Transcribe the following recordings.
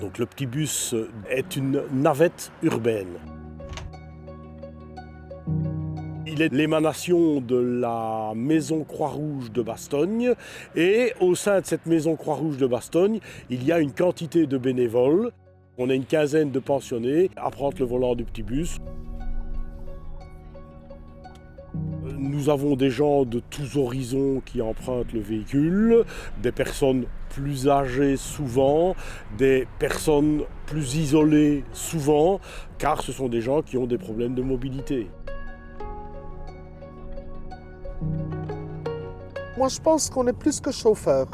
Donc le petit bus est une navette urbaine. Il est l'émanation de la Maison Croix-Rouge de Bastogne et au sein de cette Maison Croix-Rouge de Bastogne, il y a une quantité de bénévoles. On a une quinzaine de pensionnés à prendre le volant du petit bus. Nous avons des gens de tous horizons qui empruntent le véhicule, des personnes plus âgées souvent, des personnes plus isolées souvent, car ce sont des gens qui ont des problèmes de mobilité. Moi, je pense qu'on est plus que chauffeur.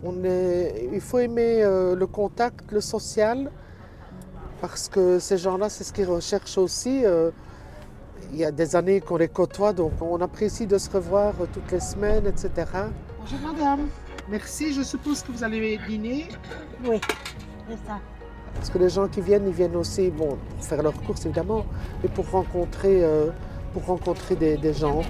Il faut aimer le contact, le social, parce que ces gens-là, c'est ce qu'ils recherchent aussi. Il y a des années qu'on les côtoie, donc on apprécie de se revoir toutes les semaines, etc. Bonjour madame, merci, je suppose que vous allez dîner. Oui, c'est ça. Parce que les gens qui viennent, ils viennent aussi, bon, pour faire leurs courses évidemment, mais pour rencontrer des gens.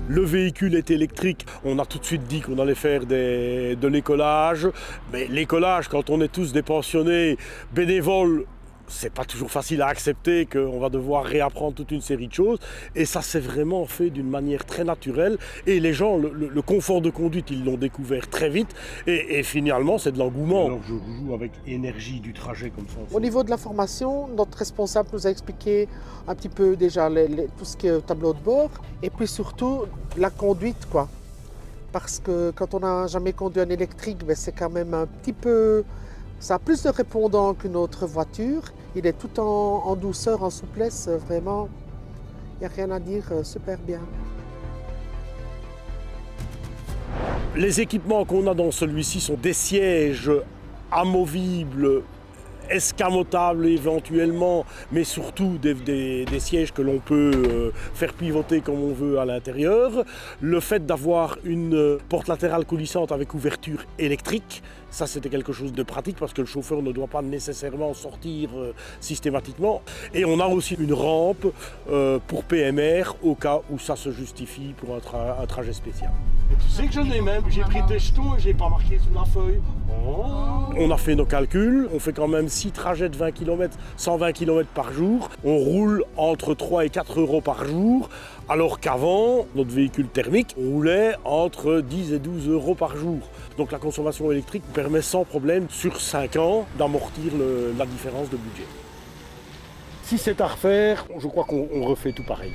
Le véhicule est électrique, on a tout de suite dit qu'on allait faire de l'écolage. Mais l'écolage, quand on est tous des pensionnés bénévoles, c'est pas toujours facile à accepter qu'on va devoir réapprendre toute une série de choses. Et ça s'est vraiment fait d'une manière très naturelle. Et les gens, le confort de conduite, ils l'ont découvert très vite. Et finalement, c'est de l'engouement. Alors je joue avec énergie du trajet comme ça. Au niveau de la formation, notre responsable nous a expliqué un petit peu déjà tout ce qui est tableau de bord. Et puis surtout, la conduite, quoi. Parce que quand on n'a jamais conduit un électrique, ben c'est quand même un petit peu... Ça a plus de répondants qu'une autre voiture. Il est tout en douceur, en souplesse, vraiment. Il n'y a rien à dire, super bien. Les équipements qu'on a dans celui-ci sont des sièges amovibles, escamotables éventuellement, mais surtout des sièges que l'on peut faire pivoter comme on veut à l'intérieur. Le fait d'avoir une porte latérale coulissante avec ouverture électrique, ça c'était quelque chose de pratique parce que le chauffeur ne doit pas nécessairement sortir systématiquement. Et on a aussi une rampe pour PMR au cas où ça se justifie pour un trajet spécial. Et tu sais que j'en ai même, j'ai pris tes jetons et j'ai pas marqué sur la feuille. Oh. On a fait nos calculs, on fait quand même 6 trajets de 20 km, 120 km par jour. On roule entre 3 et 4 euros par jour, alors qu'avant, notre véhicule thermique roulait entre 10 et 12 euros par jour. Donc la consommation électrique permet sans problème, sur 5 ans, d'amortir la différence de budget. Si c'est à refaire, je crois qu'on refait tout pareil.